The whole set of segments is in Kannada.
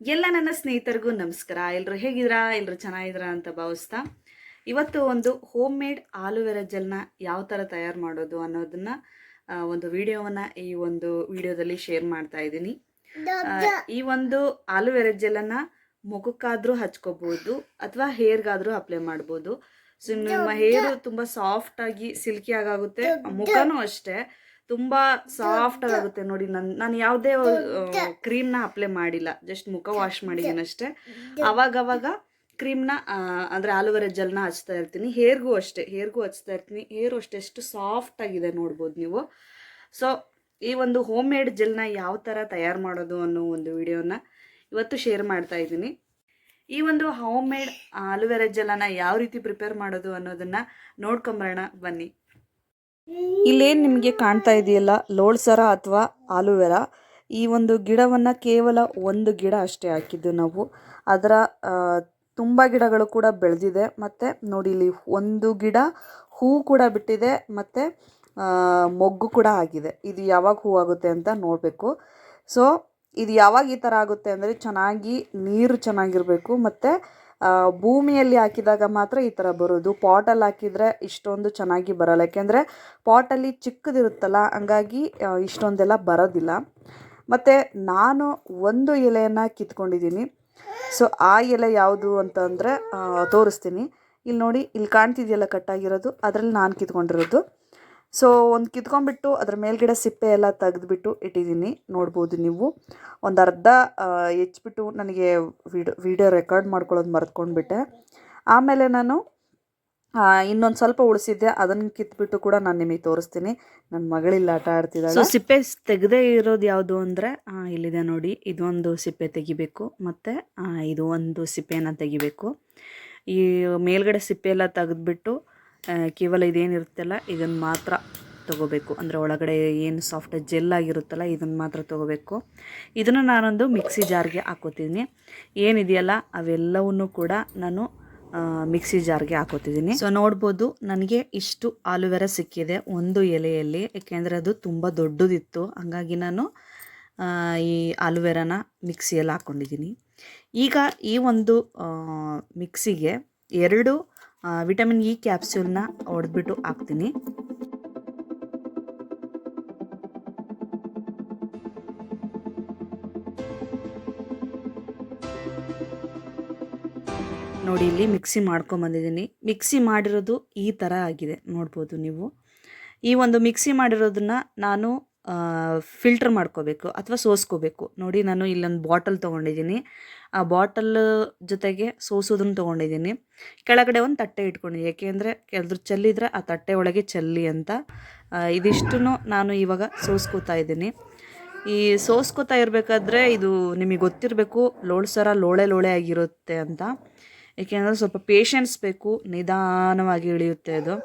ಎಲ್ಲ ನನ್ನ ಸ್ನೇಹಿತರಿಗೂ ನಮಸ್ಕಾರ. ಎಲ್ಲರೂ ಹೇಗಿದ್ದೀರಾ? ಎಲ್ಲರೂ ಚೆನ್ನಾಗಿದ್ದೀರಾ ಅಂತ ಭಾವಿಸ್ತಾ ಇವತ್ತು ಒಂದು ಹೋಮ್ ಮೇಡ್ ಆಲೂವೆರಾ ಜೆಲ್ನ ಯಾವ ಥರ ತಯಾರು ಮಾಡೋದು ಅನ್ನೋದನ್ನ ಒಂದು ವಿಡಿಯೋವನ್ನು ಈ ಒಂದು ವಿಡಿಯೋದಲ್ಲಿ ಶೇರ್ ಮಾಡ್ತಾ ಇದ್ದೀನಿ. ಈ ಒಂದು ಆಲೂವೆರಾ ಜೆಲ್ಲನ್ನು ಮುಖಕ್ಕಾದರೂ ಹಚ್ಕೋಬೋದು ಅಥವಾ ಹೇರ್ಗಾದರೂ ಅಪ್ಲೈ ಮಾಡ್ಬೋದು. ಸೊ ನಿಮ್ಮ ಹೇರು ತುಂಬ ಸಾಫ್ಟಾಗಿ ಸಿಲ್ಕಿ ಆಗುತ್ತೆ, ಮುಖನೂ ಅಷ್ಟೇ ತುಂಬ ಸಾಫ್ಟ್ ಆಗುತ್ತೆ. ನೋಡಿ, ನಾನು ಯಾವುದೇ ಕ್ರೀಮ್ನ ಅಪ್ಲೈ ಮಾಡಿಲ್ಲ, ಜಸ್ಟ್ ಮುಖ ವಾಶ್ ಮಾಡಿದ್ದೀನಿ ಅಷ್ಟೇ. ಅವಾಗವಾಗ ಕ್ರೀಮ್ನ ಅಂದರೆ ಆಲೂವೆರಾ ಜೆಲ್ನ ಹಚ್ತಾ ಇರ್ತೀನಿ. ಹೇರ್ಗೂ ಹಚ್ತಾ ಇರ್ತೀನಿ. ಹೇರು ಅಷ್ಟೇ ಎಷ್ಟು ಸಾಫ್ಟ್ ಆಗಿದೆ ನೋಡ್ಬೋದು ನೀವು. ಸೊ ಈ ಒಂದು ಹೋಮ್ ಮೇಡ್ ಜೆಲ್ನ ಯಾವ ಥರ ತಯಾರು ಮಾಡೋದು ಅನ್ನೋ ಒಂದು ವಿಡಿಯೋನ ಇವತ್ತು ಶೇರ್ ಮಾಡ್ತಾ ಇದ್ದೀನಿ. ಈ ಒಂದು ಹೋಮ್ ಮೇಡ್ ಆಲೂವೆರಾ ಜೆಲ್ಲನ್ನು ಯಾವ ರೀತಿ ಪ್ರಿಪೇರ್ ಮಾಡೋದು ಅನ್ನೋದನ್ನು ನೋಡ್ಕೊಂಬರೋಣ ಬನ್ನಿ. ಇಲ್ಲೇನು ನಿಮಗೆ ಕಾಣ್ತಾ ಇದೆಯಲ್ಲ, ಲೋಳ್ಸರ ಅಥವಾ ಆಲೂವೆರಾ, ಈ ಒಂದು ಗಿಡವನ್ನು ಕೇವಲ ಒಂದು ಗಿಡ ಅಷ್ಟೇ ಹಾಕಿದ್ದು ನಾವು. ಅದರ ತುಂಬ ಗಿಡಗಳು ಕೂಡ ಬೆಳೆದಿದೆ. ಮತ್ತು ನೋಡಿ, ಇಲ್ಲಿ ಒಂದು ಗಿಡ ಹೂ ಕೂಡ ಬಿಟ್ಟಿದೆ ಮತ್ತು ಮೊಗ್ಗು ಕೂಡ ಆಗಿದೆ. ಇದು ಯಾವಾಗ ಹೂ ಆಗುತ್ತೆ ಅಂತ ನೋಡಬೇಕು. ಸೊ ಇದು ಯಾವಾಗ ಈ ಥರ ಆಗುತ್ತೆ ಅಂದರೆ ಚೆನ್ನಾಗಿ ನೀರು ಚೆನ್ನಾಗಿರಬೇಕು ಮತ್ತು ಭೂಮಿಯಲ್ಲಿ ಹಾಕಿದಾಗ ಮಾತ್ರ ಈ ಥರ ಬರೋದು. ಪಾಟಲ್ಲಿ ಹಾಕಿದರೆ ಇಷ್ಟೊಂದು ಚೆನ್ನಾಗಿ ಬರೋಲ್ಲ, ಯಾಕೆಂದರೆ ಪಾಟಲ್ಲಿ ಚಿಕ್ಕದಿರುತ್ತಲ್ಲ, ಹಂಗಾಗಿ ಇಷ್ಟೊಂದೆಲ್ಲ ಬರೋದಿಲ್ಲ. ಮತ್ತು ನಾನು ಒಂದು ಎಲೆಯನ್ನು ಕಿತ್ಕೊಂಡಿದ್ದೀನಿ. ಸೊ ಆ ಎಲೆ ಯಾವುದು ಅಂತಂದರೆ ತೋರಿಸ್ತೀನಿ. ಇಲ್ಲಿ ನೋಡಿ, ಇಲ್ಲಿ ಕಾಣ್ತಿದೆಯಲ್ಲ ಕಟ್ಟಾಗಿರೋದು, ಅದರಲ್ಲಿ ನಾನು ಕಿತ್ಕೊಂಡಿರೋದು. ಸೊ ಒಂದು ಕಿತ್ಕೊಂಡ್ಬಿಟ್ಟು ಅದ್ರ ಮೇಲ್ಗಡೆ ಸಿಪ್ಪೆ ಎಲ್ಲ ತೆಗೆದುಬಿಟ್ಟು ಇಟ್ಟಿದ್ದೀನಿ. ನೋಡ್ಬೋದು ನೀವು. ಒಂದು ಅರ್ಧ ಹೆಚ್ಚಿಬಿಟ್ಟು ನನಗೆ ವಿಡಿಯೋ ರೆಕಾರ್ಡ್ ಮಾಡ್ಕೊಳ್ಳೋದು ಮರೆತ್ಕೊಂಡ್ಬಿಟ್ಟೆ. ಆಮೇಲೆ ನಾನು ಇನ್ನೊಂದು ಸ್ವಲ್ಪ ಉಳಿಸಿದ್ದೆ, ಅದನ್ನು ಕಿತ್ಬಿಟ್ಟು ಕೂಡ ನಾನು ನಿಮಗೆ ತೋರಿಸ್ತೀನಿ. ನನ್ನ ಮಗಳಿಲ್ಲ, ಆಟ ಆಡ್ತಿದ್ದಾಳೆ. ಸೊ ಸಿಪ್ಪೆ ತೆಗೆದೇ ಇರೋದು ಯಾವುದು ಅಂದರೆ ಇಲ್ಲಿದೆ ನೋಡಿ, ಇದೊಂದು ಸಿಪ್ಪೆ ತೆಗಿಬೇಕು ಮತ್ತು ಇದು ಒಂದು ಸಿಪ್ಪೆಯನ್ನು ತೆಗಿಬೇಕು. ಈ ಮೇಲ್ಗಡೆ ಸಿಪ್ಪೆ ಎಲ್ಲ ತೆಗೆದ್ಬಿಟ್ಟು ಕೇವಲ ಇದೇನಿರುತ್ತಲ್ಲ ಇದನ್ನು ಮಾತ್ರ ತೊಗೋಬೇಕು. ಅಂದರೆ ಒಳಗಡೆ ಏನು ಸಾಫ್ಟ್ ಜೆಲ್ ಆಗಿರುತ್ತಲ್ಲ ಇದನ್ನು ಮಾತ್ರ ತೊಗೋಬೇಕು. ಇದನ್ನು ನಾನೊಂದು ಮಿಕ್ಸಿ ಜಾರ್ಗೆ ಹಾಕೋತೀನಿ. ಏನಿದೆಯಲ್ಲ ಅವೆಲ್ಲವನ್ನೂ ಕೂಡ ನಾನು ಮಿಕ್ಸಿ ಜಾರ್ಗೆ ಹಾಕೋತಿದ್ದೀನಿ. ಸೊ ನೋಡ್ಬೋದು, ನನಗೆ ಇಷ್ಟು ಆಲೂವೆರಾ ಸಿಕ್ಕಿದೆ ಒಂದು ಎಲೆಯಲ್ಲಿ, ಏಕೆಂದರೆ ಅದು ತುಂಬ ದೊಡ್ಡದಿತ್ತು. ಹಾಗಾಗಿ ನಾನು ಈ ಆಲೂವೆರಾನ ಮಿಕ್ಸಿಯಲ್ಲಿ ಹಾಕ್ಕೊಂಡಿದ್ದೀನಿ. ಈಗ ಈ ಒಂದು ಮಿಕ್ಸಿಗೆ 2 ವಿಟಮಿನ್ ಇ ಕ್ಯಾಪ್ಸ್ಯೂಲ್ನ ಹೊಡೆದ್ಬಿಟ್ಟು ಹಾಕ್ತೀನಿ. ನೋಡಿ, ಇಲ್ಲಿ ಮಿಕ್ಸಿ ಮಾಡ್ಕೊಂಬಂದಿದ್ದೀನಿ. ಮಿಕ್ಸಿ ಮಾಡಿರೋದು ಈ ಥರ ಆಗಿದೆ, ನೋಡ್ಬೋದು ನೀವು. ಈ ಒಂದು ಮಿಕ್ಸಿ ಮಾಡಿರೋದನ್ನು ನಾನು ಫಿಲ್ಟರ್ ಮಾಡ್ಕೋಬೇಕು ಅಥವಾ ಸೋಸ್ಕೋಬೇಕು. ನೋಡಿ, ನಾನು ಇಲ್ಲೊಂದು ಬಾಟಲ್ ತೊಗೊಂಡಿದ್ದೀನಿ. ಆ ಬಾಟಲ್ ಜೊತೆಗೆ ಸೋಸೋದನ್ನು ತೊಗೊಂಡಿದ್ದೀನಿ. ಕೆಳಗಡೆ ಒಂದು ತಟ್ಟೆ ಇಟ್ಕೊಂಡಿದ್ದೀನಿ, ಏಕೆಂದರೆ ಕೆಲವ್ರು ಚೆಲ್ಲಿದ್ರೆ ಆ ತಟ್ಟೆ ಒಳಗೆ ಚೆಲ್ಲಿ ಅಂತ. ಇದಿಷ್ಟು ನಾನು ಇವಾಗ ಸೋಸ್ಕೋತಾ ಇದ್ದೀನಿ. ಈ ಸೋಸ್ಕೋತಾ ಇರಬೇಕಾದ್ರೆ ಇದು ನಿಮಗೆ ಗೊತ್ತಿರಬೇಕು, ಲೋಳ್ಸರ ಲೋಳೆ ಆಗಿರುತ್ತೆ ಅಂತ. ಏಕೆಂದರೆ ಸ್ವಲ್ಪ ಪೇಷನ್ಸ್ ಬೇಕು, ನಿಧಾನವಾಗಿ ಇಳಿಯುತ್ತೆ ಅದು.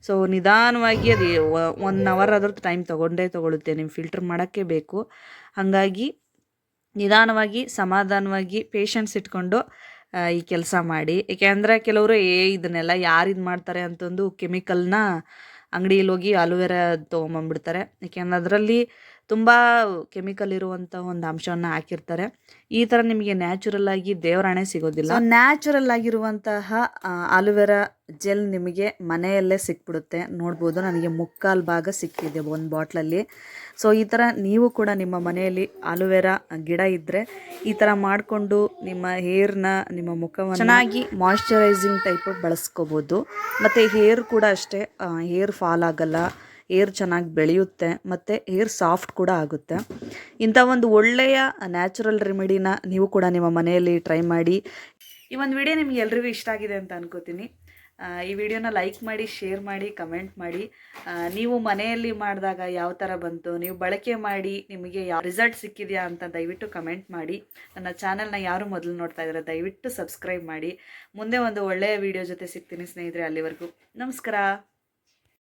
ಸೊ ನಿಧಾನವಾಗಿ ಅದು 1 ಅವರ್ ಆದರೂ ಟೈಮ್ ತೊಗೊಳುತ್ತೆ, ನೀವು ಫಿಲ್ಟರ್ ಮಾಡೋಕ್ಕೆ ಬೇಕು. ಹಾಗಾಗಿ ನಿಧಾನವಾಗಿ ಸಮಾಧಾನವಾಗಿ ಪೇಷನ್ಸ್ ಇಟ್ಕೊಂಡು ಈ ಕೆಲಸ ಮಾಡಿ. ಏಕೆಂದರೆ ಕೆಲವರು ಇದನ್ನೆಲ್ಲ ಯಾರು ಇದು ಮಾಡ್ತಾರೆ ಅಂತಂದು ಕೆಮಿಕಲ್ನ ಅಂಗಡಿಯಲ್ಲಿ ಹೋಗಿ ಆಲೂವೆರಾ ತೊಗೊಂಬಂದ್ಬಿಡ್ತಾರೆ. ಏಕೆಂದರೆ ಅದರಲ್ಲಿ ತುಂಬ ಕೆಮಿಕಲ್ ಇರುವಂಥ ಒಂದು ಅಂಶವನ್ನು ಹಾಕಿರ್ತಾರೆ. ಈ ಥರ ನಿಮಗೆ ನ್ಯಾಚುರಲ್ ಆಗಿ ದೇವರಾಣೆ ಸಿಗೋದಿಲ್ಲ. ನ್ಯಾಚುರಲ್ ಆಗಿರುವಂತಹ ಆಲೂವೆರಾ ಜೆಲ್ ನಿಮಗೆ ಮನೆಯಲ್ಲೇ ಸಿಕ್ಬಿಡುತ್ತೆ. ನೋಡ್ಬೋದು, ನನಗೆ 3/4 ಭಾಗ ಸಿಕ್ಕಿದೆ ಒಂದು ಬಾಟ್ಲಲ್ಲಿ. ಸೊ ಈ ಥರ ನೀವು ಕೂಡ ನಿಮ್ಮ ಮನೆಯಲ್ಲಿ ಆಲೂವೆರಾ ಗಿಡ ಇದ್ದರೆ ಈ ಥರ ಮಾಡಿಕೊಂಡು ನಿಮ್ಮ ಹೇರ್ನ, ನಿಮ್ಮ ಮುಖವನ್ನು ಚೆನ್ನಾಗಿ ಮಾಯ್ಶ್ಚರೈಸಿಂಗ್ ಟೈಪ್ ಬಳಸ್ಕೋಬೋದು. ಮತ್ತು ಹೇರ್ ಕೂಡ ಅಷ್ಟೇ, ಹೇರ್ ಫಾಲ್ ಆಗಲ್ಲ, ಹೇರ್ ಚೆನ್ನಾಗಿ ಬೆಳೆಯುತ್ತೆ ಮತ್ತು ಹೇರ್ ಸಾಫ್ಟ್ ಕೂಡ ಆಗುತ್ತೆ. ಇಂಥ ಒಂದು ಒಳ್ಳೆಯ ನ್ಯಾಚುರಲ್ ರೆಮಿಡಿನ ನೀವು ಕೂಡ ನಿಮ್ಮ ಮನೆಯಲ್ಲಿ ಟ್ರೈ ಮಾಡಿ. ಈ ಒಂದು ವಿಡಿಯೋ ನಿಮಗೆ ಎಲ್ರಿಗೂ ಇಷ್ಟ ಆಗಿದೆ ಅಂತ ಅನ್ಕೋತೀನಿ. ಈ ವಿಡಿಯೋನ ಲೈಕ್ ಮಾಡಿ, ಶೇರ್ ಮಾಡಿ, ಕಮೆಂಟ್ ಮಾಡಿ. ನೀವು ಮನೆಯಲ್ಲಿ ಮಾಡಿದಾಗ ಯಾವ ಥರ ಬಂತು, ನೀವು ಬಳಕೆ ಮಾಡಿ ನಿಮಗೆ ಯಾವ ರಿಸಲ್ಟ್ ಸಿಕ್ಕಿದೆಯಾ ಅಂತ ದಯವಿಟ್ಟು ಕಮೆಂಟ್ ಮಾಡಿ. ನನ್ನ ಚಾನಲ್ನ ಯಾರು ಮೊದಲು ನೋಡ್ತಾ ಇದ್ದಾರೆ ದಯವಿಟ್ಟು ಸಬ್ಸ್ಕ್ರೈಬ್ ಮಾಡಿ. ಮುಂದೆ ಒಂದು ಒಳ್ಳೆಯ ವಿಡಿಯೋ ಜೊತೆ ಸಿಗ್ತೀನಿ ಸ್ನೇಹಿತರೆ. ಅಲ್ಲಿವರೆಗೂ ನಮಸ್ಕಾರ.